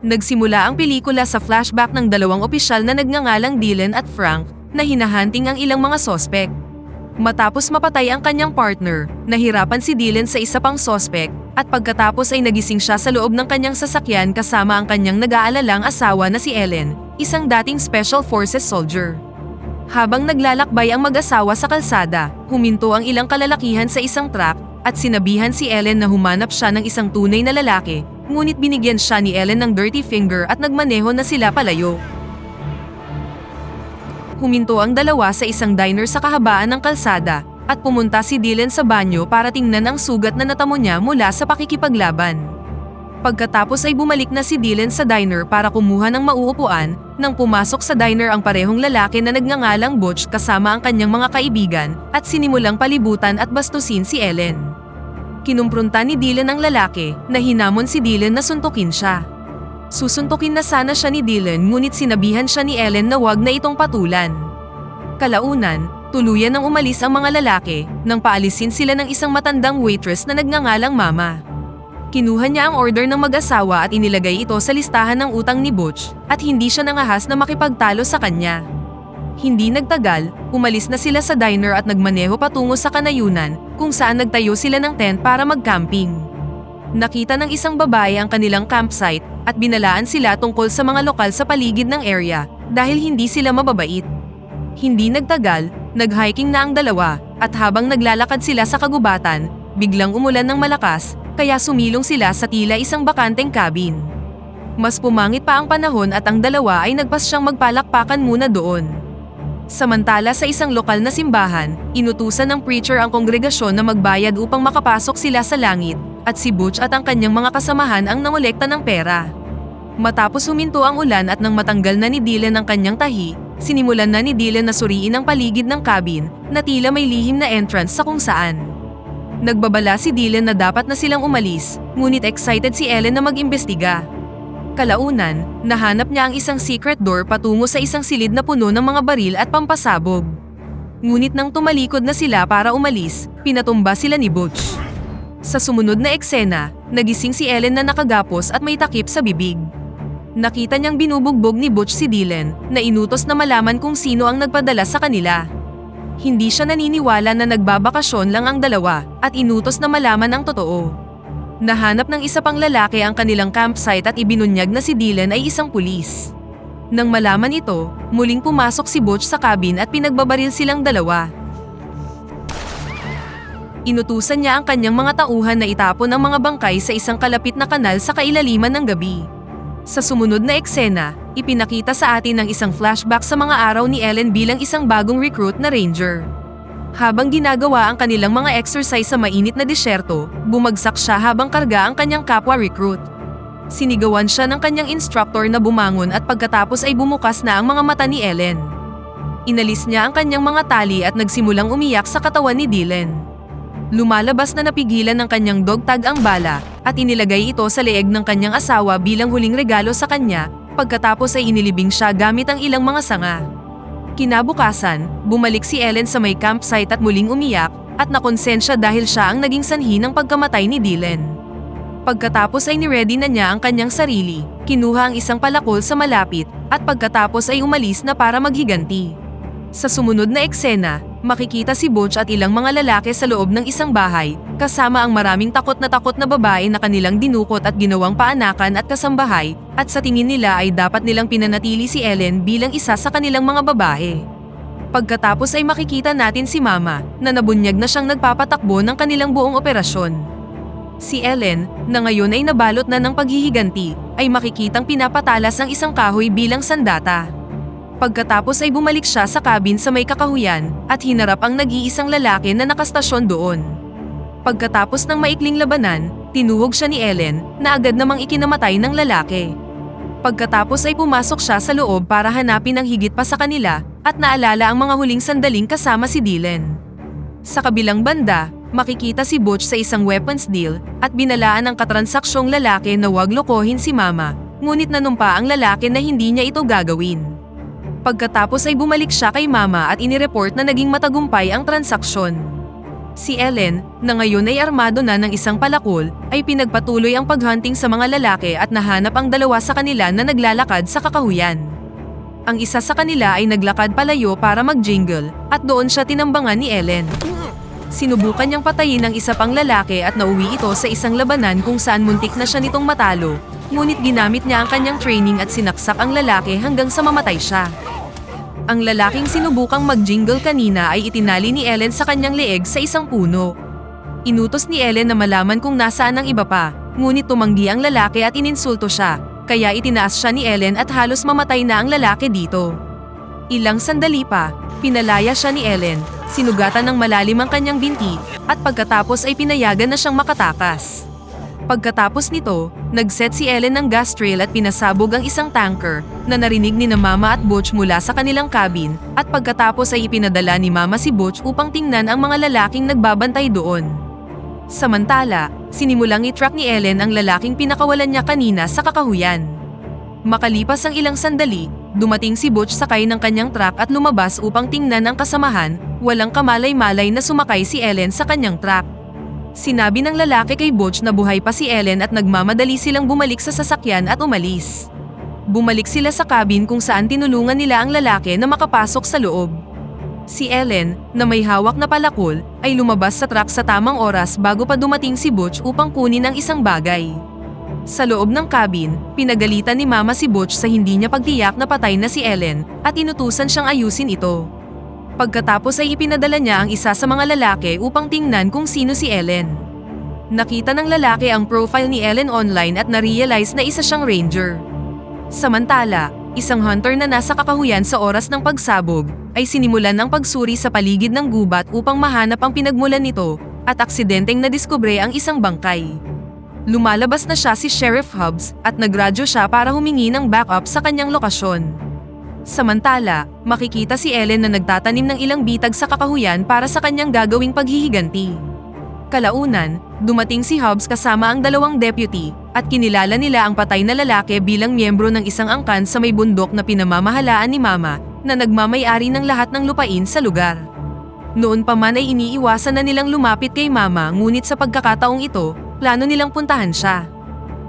Nagsimula ang pelikula sa flashback ng dalawang opisyal na nagngangalang Dylan at Frank na hinahunting ang ilang mga sospek. Matapos mapatay ang kanyang partner, nahirapan si Dylan sa isa pang sospek at pagkatapos ay nagising siya sa loob ng kanyang sasakyan kasama ang kanyang nag-aalalang asawa na si Ellen, isang dating Special Forces soldier. Habang naglalakbay ang mag-asawa sa kalsada, huminto ang ilang kalalakihan sa isang truck at sinabihan si Ellen na humanap siya ng isang tunay na lalaki, ngunit binigyan siya ni Ellen ng dirty finger at nagmaneho na sila palayo. Huminto ang dalawa sa isang diner sa kahabaan ng kalsada at pumunta si Dylan sa banyo para tingnan ang sugat na natamo niya mula sa pakikipaglaban. Pagkatapos ay bumalik na si Dylan sa diner para kumuha ng mauupuan nang pumasok sa diner ang parehong lalaki na nagngangalang Butch kasama ang kanyang mga kaibigan at sinimulang palibutan at bastusin si Ellen. Kinumpronta ni Dylan ang lalaki na hinamon si Dylan na suntukin siya. Susuntukin na sana siya ni Dylan ngunit sinabihan siya ni Ellen na wag na itong patulan. Kalaunan, tuluyan nang umalis ang mga lalaki nang paalisin sila ng isang matandang waitress na nagngangalang Mama. Kinuha niya ang order ng mag-asawa at inilagay ito sa listahan ng utang ni Butch at hindi siya nangahas na makipagtalo sa kanya. Hindi nagtagal, umalis na sila sa diner at nagmaneho patungo sa kanayunan kung saan nagtayo sila ng tent para mag-camping. Nakita ng isang babae ang kanilang campsite at binalaan sila tungkol sa mga lokal sa paligid ng area dahil hindi sila mababait. Hindi nagtagal, nag-hiking na ang dalawa at habang naglalakad sila sa kagubatan, biglang umulan ng malakas kaya sumilong sila sa tila isang bakanteng cabin. Mas pumangit pa ang panahon at ang dalawa ay nagpasyang magpalakpakan muna doon. Samantala sa isang lokal na simbahan, inutusan ng preacher ang kongregasyon na magbayad upang makapasok sila sa langit at si Butch at ang kanyang mga kasamahan ang nangolekta ng pera. Matapos huminto ang ulan at nang matanggal na ni Dylan ang kanyang tahi, sinimulan na ni Dylan na suriin ang paligid ng cabin na tila may lihim na entrance sa kung saan. Nagbabala si Dylan na dapat na silang umalis, ngunit excited si Ellen na mag-imbestiga. Kalaunan, nahanap niya ang isang secret door patungo sa isang silid na puno ng mga baril at pampasabog. Ngunit nang tumalikod na sila para umalis, pinatumba sila ni Butch. Sa sumunod na eksena, nagising si Ellen na nakagapos at may takip sa bibig. Nakita niyang binubugbog ni Butch si Dylan na inutos na malaman kung sino ang nagpadala sa kanila. Hindi siya naniniwala na nagbabakasyon lang ang dalawa at inutos na malaman ang totoo. Nahanap ng isa pang lalaki ang kanilang campsite at ibinunyag na si Dylan ay isang pulis. Nang malaman ito, muling pumasok si Butch sa cabin at pinagbabaril silang dalawa. Inutusan niya ang kanyang mga tauhan na itapon ang mga bangkay sa isang kalapit na kanal sa kailaliman ng gabi. Sa sumunod na eksena, ipinakita sa atin ang isang flashback sa mga araw ni Ellen bilang isang bagong recruit na ranger. Habang ginagawa ang kanilang mga exercise sa mainit na disyerto, bumagsak siya habang karga ang kanyang kapwa recruit. Sinigawan siya ng kanyang instructor na bumangon at pagkatapos ay bumukas na ang mga mata ni Ellen. Inalis niya ang kanyang mga tali at nagsimulang umiyak sa katawan ni Dylan. Lumalabas na napigilan ng kanyang dog tag ang bala at inilagay ito sa leeg ng kanyang asawa bilang huling regalo sa kanya, pagkatapos ay inilibing siya gamit ang ilang mga sanga. Kinabukasan, bumalik si Ellen sa may campsite at muling umiyak at nakonsensya dahil siya ang naging sanhi ng pagkamatay ni Dylan. Pagkatapos ay niready na niya ang kanyang sarili, kinuha ang isang palakol sa malapit at pagkatapos ay umalis na para maghiganti. Sa sumunod na eksena, makikita si Butch at ilang mga lalaki sa loob ng isang bahay, kasama ang maraming takot na babae na kanilang dinukot at ginawang paanakan at kasambahay, at sa tingin nila ay dapat nilang pinanatili si Ellen bilang isa sa kanilang mga babae. Pagkatapos ay makikita natin si Mama, na nabunyag na siyang nagpapatakbo ng kanilang buong operasyon. Si Ellen, na ngayon ay nabalot na ng paghihiganti, ay makikitang pinapatalas ang isang kahoy bilang sandata. Pagkatapos ay bumalik siya sa cabin sa may kakahuyan at hinarap ang nag-iisang lalaki na nakastasyon doon. Pagkatapos ng maikling labanan, tinuhog siya ni Ellen na agad namang ikinamatay ng lalaki. Pagkatapos ay pumasok siya sa loob para hanapin ang higit pa sa kanila at naalala ang mga huling sandaling kasama si Dylan. Sa kabilang banda, makikita si Butch sa isang weapons deal at binalaan ng katransaksyong lalaki na huwag lokohin si Mama, ngunit nanumpa ang lalaki na hindi niya ito gagawin. Pagkatapos ay bumalik siya kay Mama at inireport na naging matagumpay ang transaksyon. Si Ellen, na ngayon ay armado na ng isang palakol, ay pinagpatuloy ang paghunting sa mga lalaki at nahanap ang dalawa sa kanila na naglalakad sa kakahuyan. Ang isa sa kanila ay naglakad palayo para mag-jingle at doon siya tinambangan ni Ellen. Sinubukan niyang patayin ang isa pang lalaki at nauwi ito sa isang labanan kung saan muntik na siya nitong matalo, ngunit ginamit niya ang kanyang training at sinaksak ang lalaki hanggang sa mamatay siya. Ang lalaking sinubukang mag-jingle kanina ay itinali ni Ellen sa kanyang leeg sa isang puno. Inutos ni Ellen na malaman kung nasaan ang iba pa, ngunit tumanggi ang lalaki at ininsulto siya, kaya itinaas siya ni Ellen at halos mamatay na ang lalaki dito. Ilang sandali pa, pinalaya siya ni Ellen, sinugatan ng malalim ang kanyang binti, at pagkatapos ay pinayagan na siyang makatakas. Pagkatapos nito, nag-set si Ellen ng gas trail at pinasabog ang isang tanker na narinig ni na Mama at Butch mula sa kanilang cabin, at pagkatapos ay ipinadala ni Mama si Butch upang tingnan ang mga lalaking nagbabantay doon. Samantala, sinimulang i-track ni Ellen ang lalaking pinakawalan niya kanina sa kakahuyan. Makalipas ang ilang sandali, dumating si Butch sakay ng kanyang truck at lumabas upang tingnan ang kasamahan, walang kamalay-malay na sumakay si Ellen sa kanyang truck. Sinabi ng lalaki kay Butch na buhay pa si Ellen at nagmamadali silang bumalik sa sasakyan at umalis. Bumalik sila sa cabin kung saan tinulungan nila ang lalaki na makapasok sa loob. Si Ellen, na may hawak na palakol, ay lumabas sa truck sa tamang oras bago pa dumating si Butch upang kunin ang isang bagay. Sa loob ng cabin, pinagalitan ni Mama si Butch sa hindi niya pagtiyak na patay na si Ellen at inutusan siyang ayusin ito. Pagkatapos ay ipinadala niya ang isa sa mga lalaki upang tingnan kung sino si Ellen. Nakita ng lalaki ang profile ni Ellen online at na-realize na isa siyang ranger. Samantala, isang hunter na nasa kakahuyan sa oras ng pagsabog, ay sinimulan ng pagsuri sa paligid ng gubat upang mahanap ang pinagmulan nito, at aksidenteng nadiskubre ang isang bangkay. Lumalabas na siya si Sheriff Hobbs at nagradyo siya para humingi ng backup sa kanyang lokasyon. Samantala, makikita si Ellen na nagtatanim ng ilang bitag sa kakahuyan para sa kanyang gagawing paghihiganti. Kalaunan, dumating si Hobbs kasama ang dalawang deputy, at kinilala nila ang patay na lalaki bilang miyembro ng isang angkan sa may bundok na pinamamahalaan ni Mama, na nagmamay-ari ng lahat ng lupain sa lugar. Noon pa man ay iniiwasan na nilang lumapit kay Mama, ngunit sa pagkakataong ito, plano nilang puntahan siya.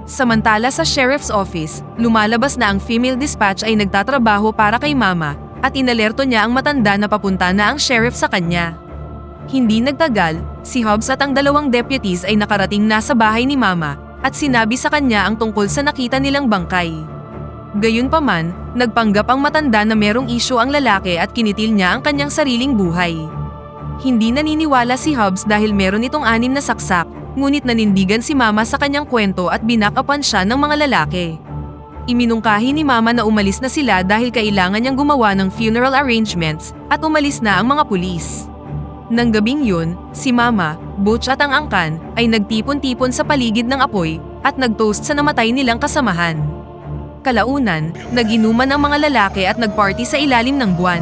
Samantala sa sheriff's office, lumalabas na ang female dispatch ay nagtatrabaho para kay Mama, at inalerto niya ang matanda na papunta na ang sheriff sa kanya. Hindi nagtagal, si Hobbs at ang dalawang deputies ay nakarating na sa bahay ni Mama, at sinabi sa kanya ang tungkol sa nakita nilang bangkay. Gayunpaman, nagpanggap ang matanda na merong isyu ang lalaki at kinitil niya ang kanyang sariling buhay. Hindi naniniwala si Hobbs dahil meron itong 6 na saksak, ngunit nanindigan si Mama sa kanyang kwento at binakapan siya ng mga lalaki. Iminungkahi ni Mama na umalis na sila dahil kailangan niyang gumawa ng funeral arrangements at umalis na ang mga pulis. Nang gabing yun, si Mama, Butch at ang angkan ay nagtipon-tipon sa paligid ng apoy at nagtoast sa namatay nilang kasamahan. Kalaunan, nag-inuman ang mga lalaki at nagparty sa ilalim ng buwan.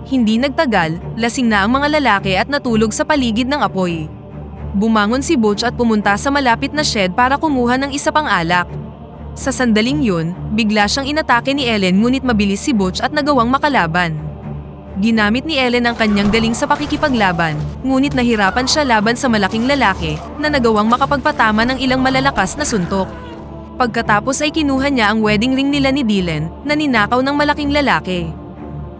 Hindi nagtagal, lasing na ang mga lalaki at natulog sa paligid ng apoy. Bumangon si Butch at pumunta sa malapit na shed para kumuha ng isa pang alak. Sa sandaling yun, bigla siyang inatake ni Ellen ngunit mabilis si Butch at nagawang makalaban. Ginamit ni Ellen ang kanyang galing sa pakikipaglaban, ngunit nahirapan siya laban sa malaking lalaki na nagawang makapagpatama ng ilang malalakas na suntok. Pagkatapos ay kinuha niya ang wedding ring nila ni Dylan na ninakaw ng malaking lalaki.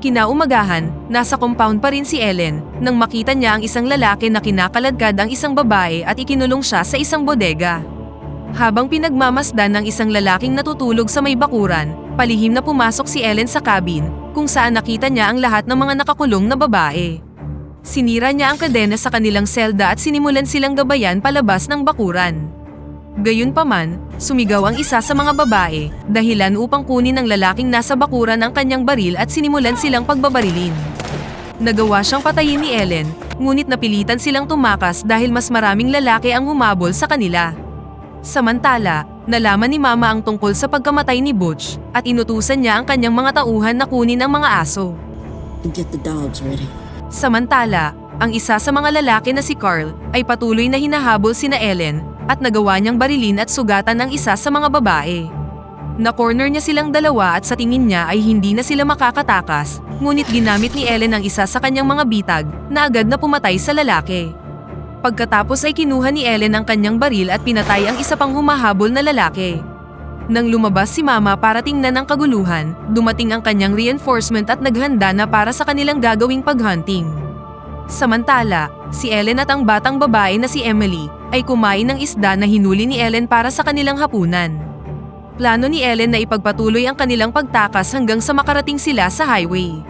Kinaumagahan, nasa compound pa rin si Ellen nang makita niya ang isang lalaki na kinakaladkad ang isang babae at ikinulong siya sa isang bodega. Habang pinagmamasdan ng isang lalaking natutulog sa may bakuran, palihim na pumasok si Ellen sa cabin kung saan nakita niya ang lahat ng mga nakakulong na babae. Sinira niya ang kadena sa kanilang selda at sinimulan silang gabayan palabas ng bakuran. Gayunpaman, sumigaw ang isa sa mga babae, dahilan upang kunin ng lalaking nasa bakuran ang kanyang baril at sinimulan silang pagbabarilin. Nagawa siyang patayin ni Ellen, ngunit napilitan silang tumakas dahil mas maraming lalaki ang humabol sa kanila. Samantala, nalaman ni Mama ang tungkol sa pagkamatay ni Butch at inutusan niya ang kanyang mga tauhan na kunin ang mga aso. Get the dogs ready. Samantala, ang isa sa mga lalaki na si Carl ay patuloy na hinahabol sina Ellen at nagawa niyang barilin at sugatan ng isa sa mga babae. Na-corner niya silang dalawa at sa tingin niya ay hindi na sila makakatakas, ngunit ginamit ni Ellen ang isa sa kanyang mga bitag na agad na pumatay sa lalaki. Pagkatapos ay kinuha ni Ellen ang kanyang baril at pinatay ang isa pang humahabol na lalaki. Nang lumabas si Mama para tingnan ang kaguluhan, dumating ang kanyang reinforcement at naghanda na para sa kanilang gagawing paghunting. Samantala, si Ellen at ang batang babae na si Emily ay kumain ng isda na hinuli ni Ellen para sa kanilang hapunan. Plano ni Ellen na ipagpatuloy ang kanilang pagtakas hanggang sa makarating sila sa highway.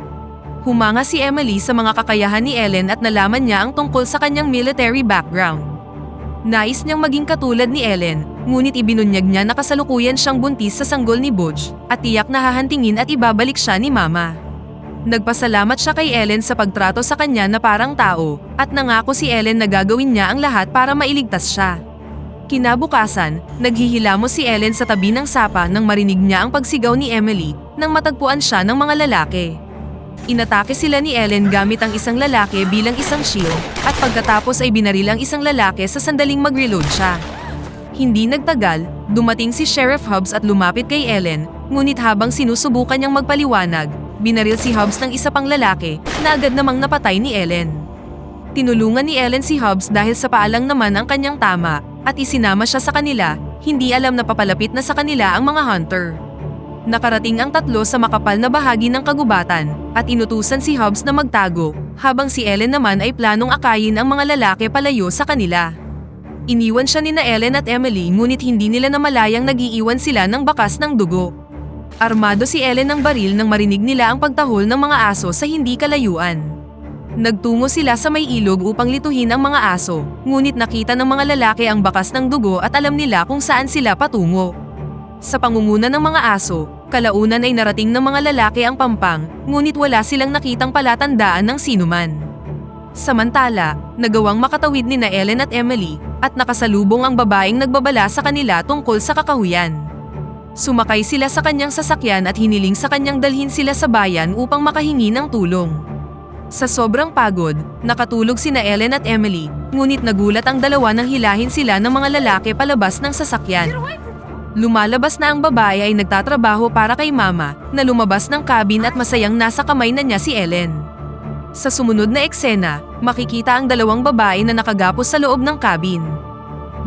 Humanga si Emily sa mga kakayahan ni Ellen at nalaman niya ang tungkol sa kanyang military background. Nais niyang maging katulad ni Ellen, ngunit ibinunyag niya na kasalukuyan siyang buntis sa sanggol ni Butch at tiyak na hahantingin at ibabalik siya ni Mama. Nagpasalamat siya kay Ellen sa pagtrato sa kanya na parang tao at nangako si Ellen na gagawin niya ang lahat para mailigtas siya. Kinabukasan, naghihilamos si Ellen sa tabi ng sapa nang marinig niya ang pagsigaw ni Emily nang matagpuan siya ng mga lalaki. Inatake sila ni Ellen gamit ang isang lalaki bilang isang shield at pagkatapos ay binaril ang isang lalaki sa sandaling mag-reload siya. Hindi nagtagal, dumating si Sheriff Hobbs at lumapit kay Ellen, ngunit habang sinusubukan niyang magpaliwanag, binaril si Hobbs ng isa pang lalaki na agad namang napatay ni Ellen. Tinulungan ni Ellen si Hobbs dahil sa paalang naman ang kanyang tama at isinama siya sa kanila, hindi alam na papalapit na sa kanila ang mga hunter. Nakarating ang tatlo sa makapal na bahagi ng kagubatan at inutusan si Hobbs na magtago, habang si Ellen naman ay planong akayin ang mga lalaki palayo sa kanila. Iniwan siya nina Ellen at Emily ngunit hindi nila namalayang nag-iiwan sila ng bakas ng dugo. Armado si Ellen ng baril nang marinig nila ang pagtahol ng mga aso sa hindi kalayuan. Nagtungo sila sa may ilog upang lituhin ang mga aso, ngunit nakita ng mga lalaki ang bakas ng dugo at alam nila kung saan sila patungo. Sa pangunguna ng mga aso, kalaunan ay narating ng mga lalaki ang pampang, ngunit wala silang nakitang palatandaan ng sinuman. Samantala, nagawang makatawid nina Ellen at Emily, at nakasalubong ang babaeng nagbabala sa kanila tungkol sa kakahuyan. Sumakay sila sa kanyang sasakyan at hiniling sa kanyang dalhin sila sa bayan upang makahingi ng tulong. Sa sobrang pagod, nakatulog sina Ellen at Emily, ngunit nagulat ang dalawa nang hilahin sila ng mga lalaki palabas ng sasakyan. Lumalabas na ang babae ay nagtatrabaho para kay Mama, na lumabas ng cabin at masayang nasa kamay na niya si Ellen. Sa sumunod na eksena, makikita ang dalawang babae na nakagapos sa loob ng cabin.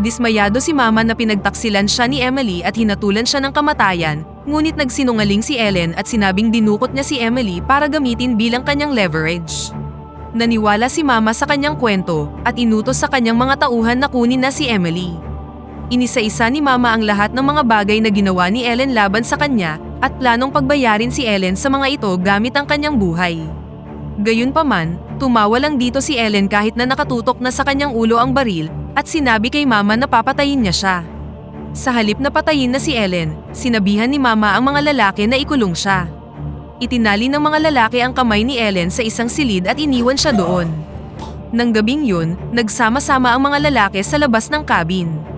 Dismayado si Mama na pinagtaksilan siya ni Emily at hinatulan siya ng kamatayan, ngunit nagsinungaling si Ellen at sinabing dinukot niya si Emily para gamitin bilang kanyang leverage. Naniwala si Mama sa kanyang kwento at inutos sa kanyang mga tauhan na kunin na si Emily. Inisa-isa ni Mama ang lahat ng mga bagay na ginawa ni Ellen laban sa kanya at planong pagbayarin si Ellen sa mga ito gamit ang kanyang buhay. Gayunpaman, tumawa lang dito si Ellen kahit na nakatutok na sa kanyang ulo ang baril at sinabi kay Mama na papatayin niya siya. Sa halip na patayin na si Ellen, sinabihan ni Mama ang mga lalaki na ikulong siya. Itinali ng mga lalaki ang kamay ni Ellen sa isang silid at iniwan siya doon. Nang gabing yun, nagsama-sama ang mga lalaki sa labas ng cabin.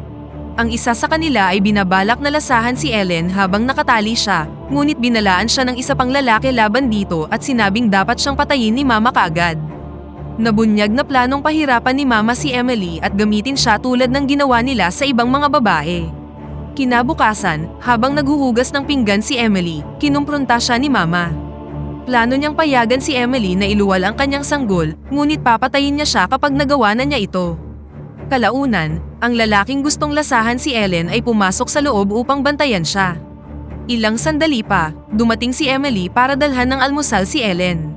Ang isa sa kanila ay binabalak na lasahan si Ellen habang nakatali siya, ngunit binalaan siya ng isa pang lalaki laban dito at sinabing dapat siyang patayin ni Mama kaagad. Nabunyag na planong pahirapan ni Mama si Emily at gamitin siya tulad ng ginawa nila sa ibang mga babae. Kinabukasan, habang naghuhugas ng pinggan si Emily, kinumpronta siya ni Mama. Plano niyang payagan si Emily na iluwal ang kanyang sanggol, ngunit papatayin niya siya kapag nagawa na niya ito. Kalaunan, ang lalaking gustong lasahan si Ellen ay pumasok sa loob upang bantayan siya. Ilang sandali pa, dumating si Emily para dalhan ng almusal si Ellen.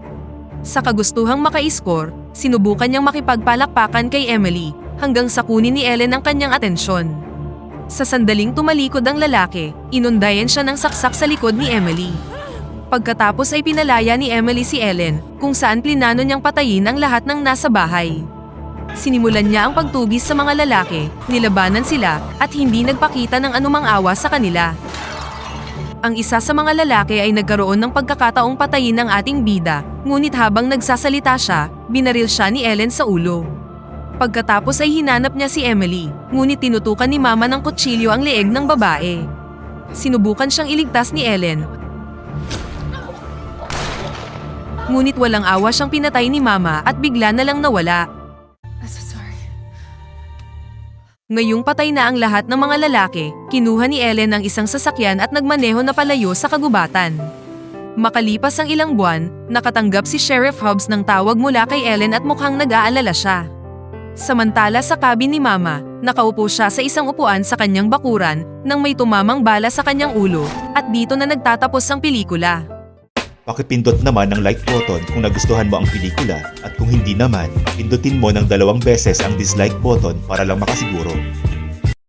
Sa kagustuhang maka-score, sinubukan niyang makipagpalakpakan kay Emily, hanggang sa kunin ni Ellen ang kanyang atensyon. Sa sandaling tumalikod ang lalaki, inundayan siya ng saksak sa likod ni Emily. Pagkatapos ay pinalaya ni Emily si Ellen, kung saan plinano niyang patayin ang lahat ng nasa bahay. Sinimulan niya ang pagtugis sa mga lalaki, nilabanan sila, at hindi nagpakita ng anumang awa sa kanila. Ang isa sa mga lalaki ay nagkaroon ng pagkakataong patayin ng ating bida, ngunit habang nagsasalita siya, binaril siya ni Ellen sa ulo. Pagkatapos ay hinanap niya si Emily, ngunit tinutukan ni Mama ng kutsilyo ang leeg ng babae. Sinubukan siyang iligtas ni Ellen, ngunit walang awa siyang pinatay ni Mama at bigla na lang nawala. Ngayong patay na ang lahat ng mga lalaki, kinuha ni Ellen ang isang sasakyan at nagmaneho na palayo sa kagubatan. Makalipas ang ilang buwan, nakatanggap si Sheriff Hobbs ng tawag mula kay Ellen at mukhang nag-aalala siya. Samantala sa cabin ni Mama, nakaupo siya sa isang upuan sa kanyang bakuran nang may tumamang bala sa kanyang ulo at dito na nagtatapos ang pelikula. Pakipindot naman ng like button kung nagustuhan mo ang pelikula at kung hindi naman, pindutin mo ng 2 beses ang dislike button para lang makasiguro.